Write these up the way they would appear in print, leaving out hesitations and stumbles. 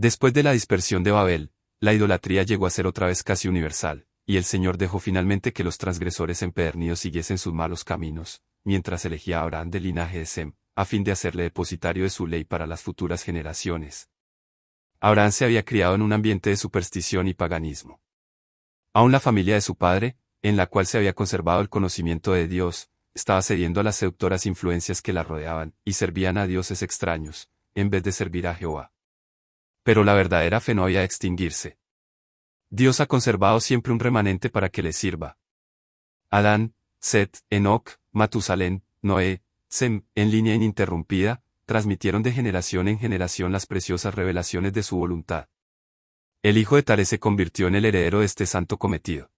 Después de la dispersión de Babel, la idolatría llegó a ser otra vez casi universal, y el Señor dejó finalmente que los transgresores empedernidos siguiesen sus malos caminos, mientras elegía a Abraham del linaje de Sem, a fin de hacerle depositario de su ley para las futuras generaciones. Abraham se había criado en un ambiente de superstición y paganismo. Aún la familia de su padre, en la cual se había conservado el conocimiento de Dios, estaba cediendo a las seductoras influencias que la rodeaban, y servían a dioses extraños, en vez de servir a Jehová. Pero la verdadera fe no había de extinguirse. Dios ha conservado siempre un remanente para que le sirva. Adán, Set, Enoc, Matusalén, Noé, Sem, en línea ininterrumpida, transmitieron de generación en generación las preciosas revelaciones de su voluntad. El hijo de Tare se convirtió en el heredero de este santo cometido.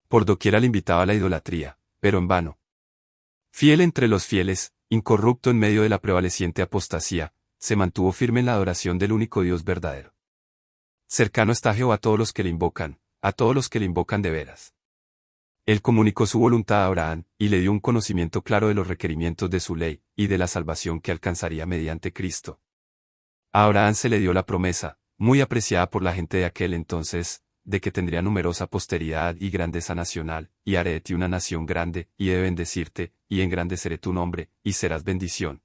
Por doquiera le invitaba a la idolatría, pero en vano. Fiel entre los fieles, incorrupto en medio de la prevaleciente apostasía, se mantuvo firme en la adoración del único Dios verdadero. Cercano está Jehová a todos los que le invocan, a todos los que le invocan de veras. Él comunicó su voluntad a Abraham, y le dio un conocimiento claro de los requerimientos de su ley, y de la salvación que alcanzaría mediante Cristo. A Abraham se le dio la promesa, muy apreciada por la gente de aquel entonces, de que tendría numerosa posteridad y grandeza nacional, y haré de ti una nación grande, y he de bendecirte, y engrandeceré tu nombre, y serás bendición.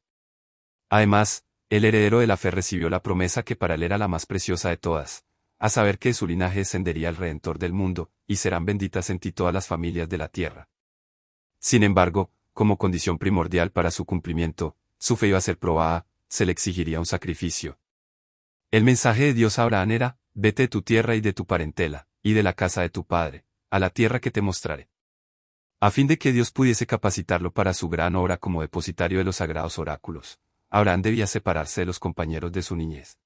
Además, el heredero de la fe recibió la promesa que para él era la más preciosa de todas, a saber que de su linaje descendería el Redentor del mundo, y serán benditas en ti todas las familias de la tierra. Sin embargo, como condición primordial para su cumplimiento, su fe iba a ser probada, se le exigiría un sacrificio. El mensaje de Dios a Abraham era: vete de tu tierra y de tu parentela, y de la casa de tu padre, a la tierra que te mostraré. A fin de que Dios pudiese capacitarlo para su gran obra como depositario de los sagrados oráculos, Abraham debía separarse de los compañeros de su niñez.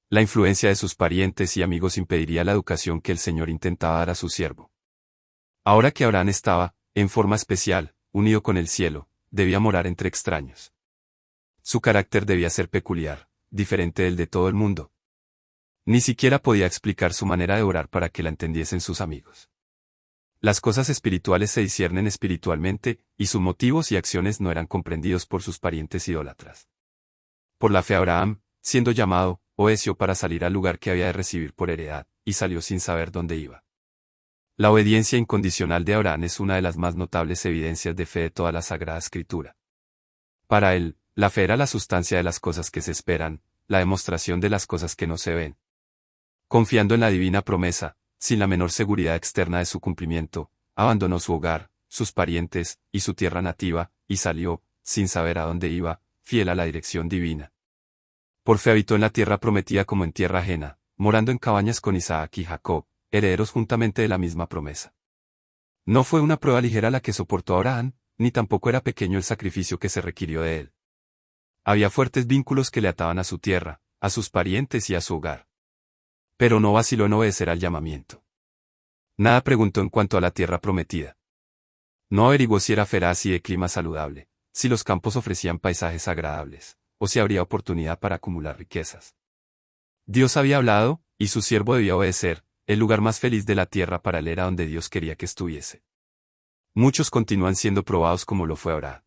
La influencia de sus parientes y amigos impediría la educación que el Señor intentaba dar a su siervo. Ahora que Abraham estaba, en forma especial, unido con el cielo, debía morar entre extraños. Su carácter debía ser peculiar, diferente del de todo el mundo. Ni siquiera podía explicar su manera de orar para que la entendiesen sus amigos. Las cosas espirituales se disciernen espiritualmente, y sus motivos y acciones no eran comprendidos por sus parientes idólatras. Por la fe Abraham, siendo llamado, obedeció para salir al lugar que había de recibir por heredad, y salió sin saber dónde iba. La obediencia incondicional de Abraham es una de las más notables evidencias de fe de toda la Sagrada Escritura. Para él, la fe era la sustancia de las cosas que se esperan, la demostración de las cosas que no se ven. Confiando en la divina promesa, sin la menor seguridad externa de su cumplimiento, abandonó su hogar, sus parientes, y su tierra nativa, y salió, sin saber a dónde iba, fiel a la dirección divina. Por fe habitó en la tierra prometida como en tierra ajena, morando en cabañas con Isaac y Jacob, herederos juntamente de la misma promesa. No fue una prueba ligera la que soportó Abraham, ni tampoco era pequeño el sacrificio que se requirió de él. Había fuertes vínculos que le ataban a su tierra, a sus parientes y a su hogar. Pero no vaciló en obedecer al llamamiento. Nada preguntó en cuanto a la tierra prometida. No averiguó si era feraz y de clima saludable, si los campos ofrecían paisajes agradables, o si habría oportunidad para acumular riquezas. Dios había hablado, y su siervo debía obedecer. El lugar más feliz de la tierra para él era donde Dios quería que estuviese. Muchos continúan siendo probados como lo fue Abraham.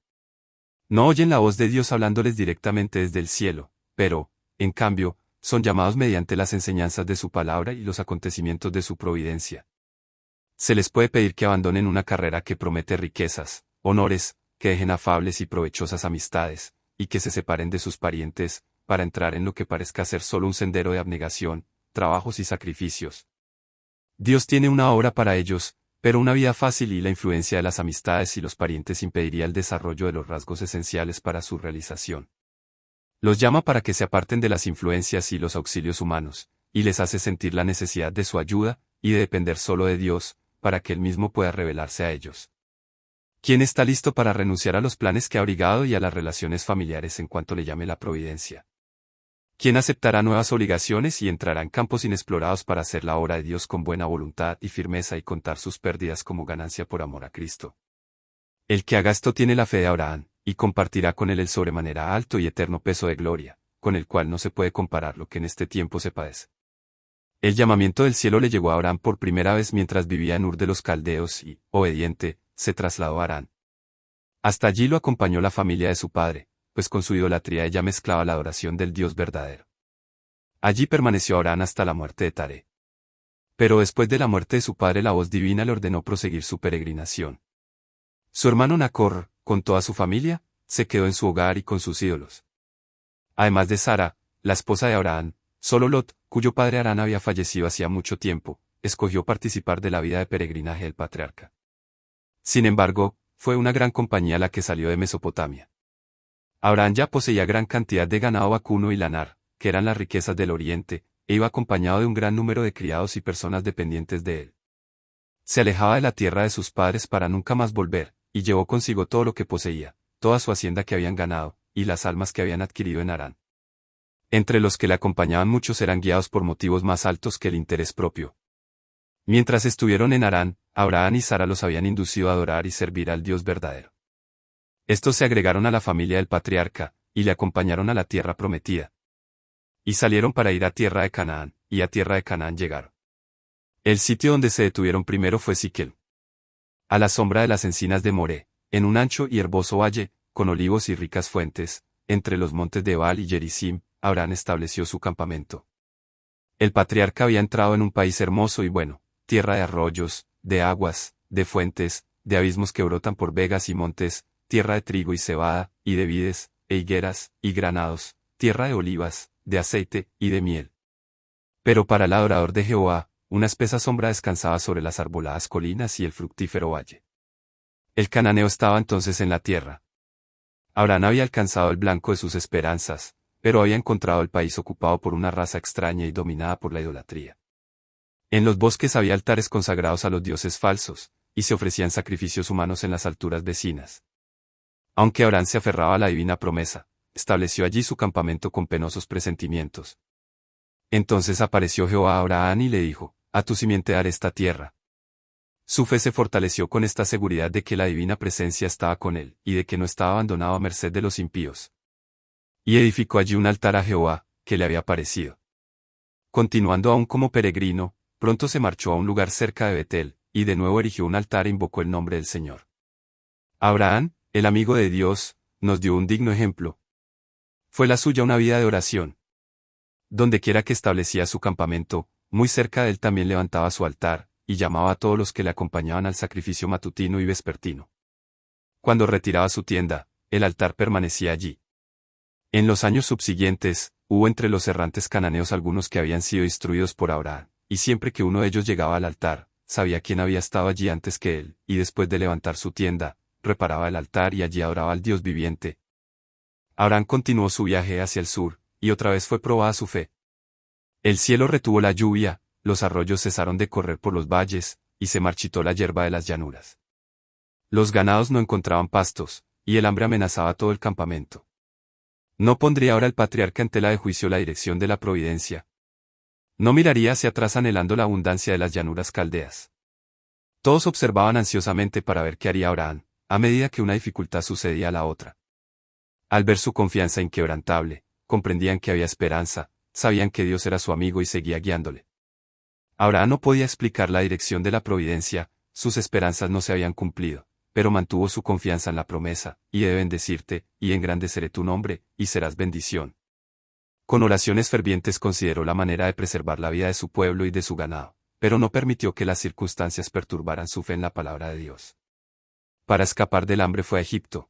No oyen la voz de Dios hablándoles directamente desde el cielo, pero, en cambio, son llamados mediante las enseñanzas de su palabra y los acontecimientos de su providencia. Se les puede pedir que abandonen una carrera que promete riquezas, honores, que dejen afables y provechosas amistades, y que se separen de sus parientes, para entrar en lo que parezca ser solo un sendero de abnegación, trabajos y sacrificios. Dios tiene una obra para ellos, pero una vida fácil y la influencia de las amistades y los parientes impediría el desarrollo de los rasgos esenciales para su realización. Los llama para que se aparten de las influencias y los auxilios humanos, y les hace sentir la necesidad de su ayuda, y de depender solo de Dios, para que Él mismo pueda revelarse a ellos. ¿Quién está listo para renunciar a los planes que ha abrigado y a las relaciones familiares en cuanto le llame la providencia? ¿Quién aceptará nuevas obligaciones y entrará en campos inexplorados para hacer la obra de Dios con buena voluntad y firmeza y contar sus pérdidas como ganancia por amor a Cristo? El que haga esto tiene la fe de Abraham, y compartirá con él el sobremanera alto y eterno peso de gloria, con el cual no se puede comparar lo que en este tiempo se padece. El llamamiento del cielo le llegó a Abraham por primera vez mientras vivía en Ur de los Caldeos y, obediente, se trasladó a Harán. Hasta allí lo acompañó la familia de su padre, pues con su idolatría ella mezclaba la adoración del Dios verdadero. Allí permaneció Abraham hasta la muerte de Taré. Pero después de la muerte de su padre la voz divina le ordenó proseguir su peregrinación. Su hermano Nacor, con toda su familia, se quedó en su hogar y con sus ídolos. Además de Sara, la esposa de Abraham, solo Lot, cuyo padre Harán había fallecido hacía mucho tiempo, escogió participar de la vida de peregrinaje del patriarca. Sin embargo, fue una gran compañía la que salió de Mesopotamia. Abraham ya poseía gran cantidad de ganado vacuno y lanar, que eran las riquezas del oriente, e iba acompañado de un gran número de criados y personas dependientes de él. Se alejaba de la tierra de sus padres para nunca más volver, y llevó consigo todo lo que poseía, toda su hacienda que habían ganado, y las almas que habían adquirido en Harán. Entre los que le acompañaban muchos eran guiados por motivos más altos que el interés propio. Mientras estuvieron en Harán, Abraham y Sara los habían inducido a adorar y servir al Dios verdadero. Estos se agregaron a la familia del patriarca, y le acompañaron a la tierra prometida. Y salieron para ir a tierra de Canaán, y a tierra de Canaán llegaron. El sitio donde se detuvieron primero fue Siquem. A la sombra de las encinas de Moré, en un ancho y herboso valle, con olivos y ricas fuentes, entre los montes de Baal y Gerizim, Abraham estableció su campamento. El patriarca había entrado en un país hermoso y bueno, tierra de arroyos, de aguas, de fuentes, de abismos que brotan por vegas y montes, tierra de trigo y cebada, y de vides, e higueras, y granados, tierra de olivas, de aceite, y de miel. Pero para el adorador de Jehová, una espesa sombra descansaba sobre las arboladas colinas y el fructífero valle. El cananeo estaba entonces en la tierra. Abraham había alcanzado el blanco de sus esperanzas, pero había encontrado el país ocupado por una raza extraña y dominada por la idolatría. En los bosques había altares consagrados a los dioses falsos, y se ofrecían sacrificios humanos en las alturas vecinas. Aunque Abraham se aferraba a la divina promesa, estableció allí su campamento con penosos presentimientos. Entonces apareció Jehová a Abraham y le dijo: a tu simiente daré esta tierra. Su fe se fortaleció con esta seguridad de que la divina presencia estaba con él, y de que no estaba abandonado a merced de los impíos. Y edificó allí un altar a Jehová, que le había parecido. Continuando aún como peregrino, pronto se marchó a un lugar cerca de Betel, y de nuevo erigió un altar e invocó el nombre del Señor. Abraham, el amigo de Dios, nos dio un digno ejemplo. Fue la suya una vida de oración. Dondequiera que establecía su campamento, muy cerca de él también levantaba su altar, y llamaba a todos los que le acompañaban al sacrificio matutino y vespertino. Cuando retiraba su tienda, el altar permanecía allí. En los años subsiguientes, hubo entre los errantes cananeos algunos que habían sido instruidos por Abraham, y siempre que uno de ellos llegaba al altar, sabía quién había estado allí antes que él, y después de levantar su tienda, reparaba el altar y allí adoraba al Dios viviente. Abraham continuó su viaje hacia el sur, y otra vez fue probada su fe. El cielo retuvo la lluvia, los arroyos cesaron de correr por los valles, y se marchitó la hierba de las llanuras. Los ganados no encontraban pastos, y el hambre amenazaba todo el campamento. ¿No pondría ahora el patriarca en tela de juicio la dirección de la providencia? ¿No miraría hacia atrás anhelando la abundancia de las llanuras caldeas? Todos observaban ansiosamente para ver qué haría Abraham, a medida que una dificultad sucedía a la otra. Al ver su confianza inquebrantable, comprendían que había esperanza, sabían que Dios era su amigo y seguía guiándole. Abraham no podía explicar la dirección de la providencia, sus esperanzas no se habían cumplido, pero mantuvo su confianza en la promesa: y he de bendecirte, y engrandeceré tu nombre, y serás bendición. Con oraciones fervientes consideró la manera de preservar la vida de su pueblo y de su ganado, pero no permitió que las circunstancias perturbaran su fe en la palabra de Dios. Para escapar del hambre fue a Egipto.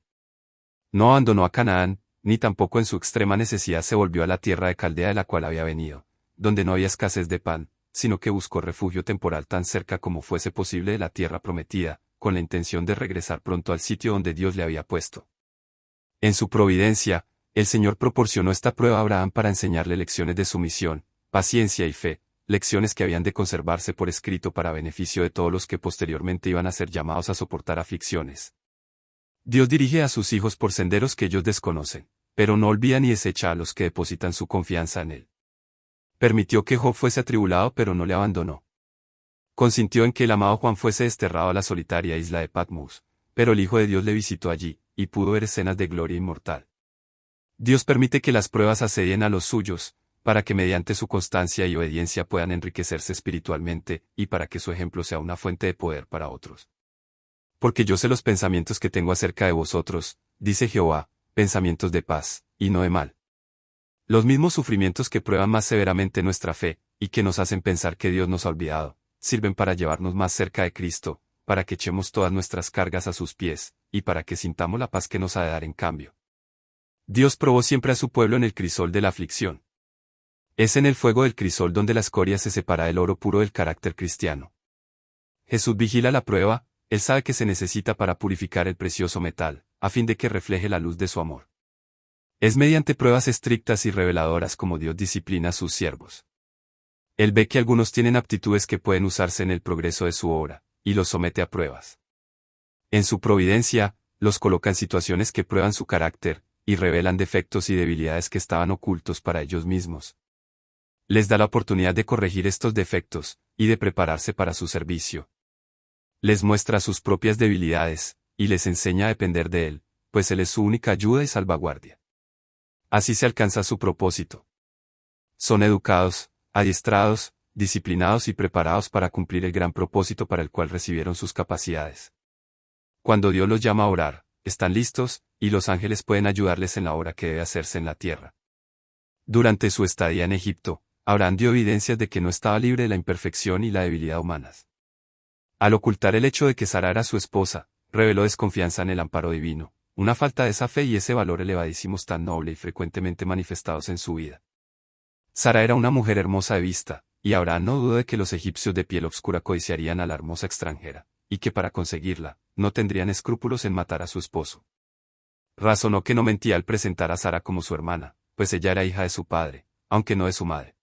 No abandonó a Canaán, ni tampoco en su extrema necesidad se volvió a la tierra de Caldea de la cual había venido, donde no había escasez de pan, sino que buscó refugio temporal tan cerca como fuese posible de la tierra prometida, con la intención de regresar pronto al sitio donde Dios le había puesto. En su providencia, el Señor proporcionó esta prueba a Abraham para enseñarle lecciones de sumisión, paciencia y fe, lecciones que habían de conservarse por escrito para beneficio de todos los que posteriormente iban a ser llamados a soportar aflicciones. Dios dirige a sus hijos por senderos que ellos desconocen, pero no olvida ni desecha a los que depositan su confianza en Él. Permitió que Job fuese atribulado pero no le abandonó. Consintió en que el amado Juan fuese desterrado a la solitaria isla de Patmos, pero el Hijo de Dios le visitó allí, y pudo ver escenas de gloria inmortal. Dios permite que las pruebas asedien a los suyos, para que mediante su constancia y obediencia puedan enriquecerse espiritualmente, y para que su ejemplo sea una fuente de poder para otros. Porque yo sé los pensamientos que tengo acerca de vosotros, dice Jehová, pensamientos de paz, y no de mal, Los mismos sufrimientos que prueban más severamente nuestra fe, y que nos hacen pensar que Dios nos ha olvidado, sirven para llevarnos más cerca de Cristo, para que echemos todas nuestras cargas a sus pies, y para que sintamos la paz que nos ha de dar en cambio. Dios probó siempre a su pueblo en el crisol de la aflicción. Es en el fuego del crisol donde la escoria se separa del oro puro del carácter cristiano. Jesús vigila la prueba, Él sabe que se necesita para purificar el precioso metal, a fin de que refleje la luz de su amor. Es mediante pruebas estrictas y reveladoras como Dios disciplina a sus siervos. Él ve que algunos tienen aptitudes que pueden usarse en el progreso de su obra, y los somete a pruebas. En su providencia, los coloca en situaciones que prueban su carácter, y revelan defectos y debilidades que estaban ocultos para ellos mismos. Les da la oportunidad de corregir estos defectos, y de prepararse para su servicio. Les muestra sus propias debilidades, y les enseña a depender de Él, pues Él es su única ayuda y salvaguardia. Así se alcanza su propósito. Son educados, adiestrados, disciplinados y preparados para cumplir el gran propósito para el cual recibieron sus capacidades. Cuando Dios los llama a orar, están listos, y los ángeles pueden ayudarles en la obra que debe hacerse en la tierra. Durante su estadía en Egipto, Abraham dio evidencias de que no estaba libre de la imperfección y la debilidad humanas. Al ocultar el hecho de que Sara era su esposa, reveló desconfianza en el amparo divino, una falta de esa fe y ese valor elevadísimos tan noble y frecuentemente manifestados en su vida. Sara era una mujer hermosa de vista, y Abraham no dudó de que los egipcios de piel obscura codiciarían a la hermosa extranjera, y que para conseguirla, no tendrían escrúpulos en matar a su esposo. Razonó que no mentía al presentar a Sara como su hermana, pues ella era hija de su padre, aunque no de su madre.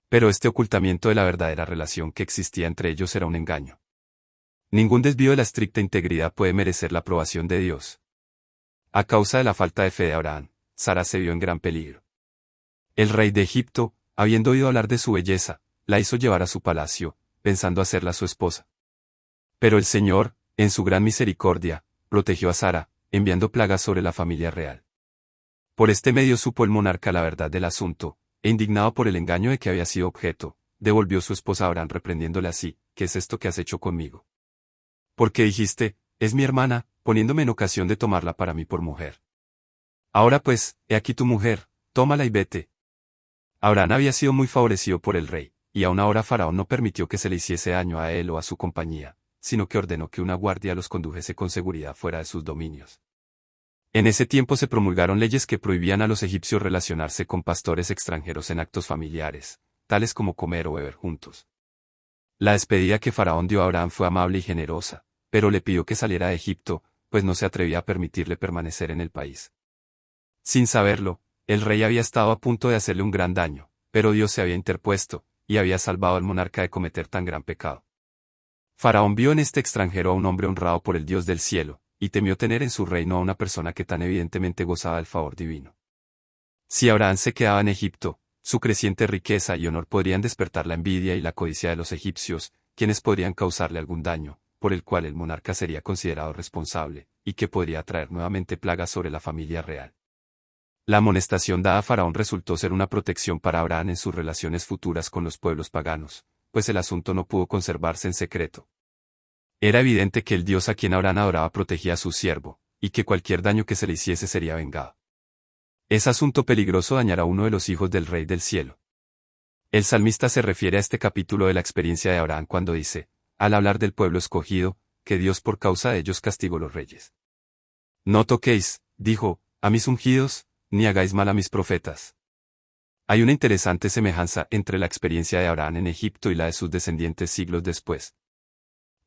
Pero este ocultamiento de la verdadera relación que existía entre ellos era un engaño. Ningún desvío de la estricta integridad puede merecer la aprobación de Dios. A causa de la falta de fe de Abraham, Sara se vio en gran peligro. El rey de Egipto, habiendo oído hablar de su belleza, la hizo llevar a su palacio, pensando hacerla su esposa. Pero el Señor, en su gran misericordia, protegió a Sara, enviando plagas sobre la familia real. Por este medio supo el monarca la verdad del asunto, e indignado por el engaño de que había sido objeto, devolvió su esposa a Abraham reprendiéndole así: ¿Qué es esto que has hecho conmigo? Porque dijiste, es mi hermana, poniéndome en ocasión de tomarla para mí por mujer. Ahora pues, he aquí tu mujer, tómala y vete. Abraham había sido muy favorecido por el rey, y aún ahora Faraón no permitió que se le hiciese daño a él o a su compañía, sino que ordenó que una guardia los condujese con seguridad fuera de sus dominios. En ese tiempo se promulgaron leyes que prohibían a los egipcios relacionarse con pastores extranjeros en actos familiares, tales como comer o beber juntos. La despedida que Faraón dio a Abraham fue amable y generosa, pero le pidió que saliera de Egipto, pues no se atrevía a permitirle permanecer en el país. Sin saberlo, el rey había estado a punto de hacerle un gran daño, pero Dios se había interpuesto, y había salvado al monarca de cometer tan gran pecado. Faraón vio en este extranjero a un hombre honrado por el Dios del cielo, y temió tener en su reino a una persona que tan evidentemente gozaba del favor divino. Si Abraham se quedaba en Egipto, su creciente riqueza y honor podrían despertar la envidia y la codicia de los egipcios, quienes podrían causarle algún daño, por el cual el monarca sería considerado responsable, y que podría traer nuevamente plagas sobre la familia real. La amonestación dada a Faraón resultó ser una protección para Abraham en sus relaciones futuras con los pueblos paganos, pues el asunto no pudo conservarse en secreto. Era evidente que el Dios a quien Abraham adoraba protegía a su siervo, y que cualquier daño que se le hiciese sería vengado. Es asunto peligroso dañar a uno de los hijos del Rey del Cielo. El salmista se refiere a este capítulo de la experiencia de Abraham cuando dice, al hablar del pueblo escogido, que Dios por causa de ellos castigó los reyes. No toquéis, dijo, a mis ungidos, ni hagáis mal a mis profetas. Hay una interesante semejanza entre la experiencia de Abraham en Egipto y la de sus descendientes siglos después.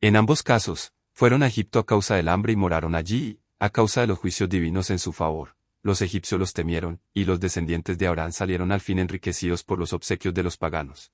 En ambos casos, fueron a Egipto a causa del hambre y moraron allí, a causa de los juicios divinos en su favor. Los egipcios los temieron, y los descendientes de Abraham salieron al fin enriquecidos por los obsequios de los paganos.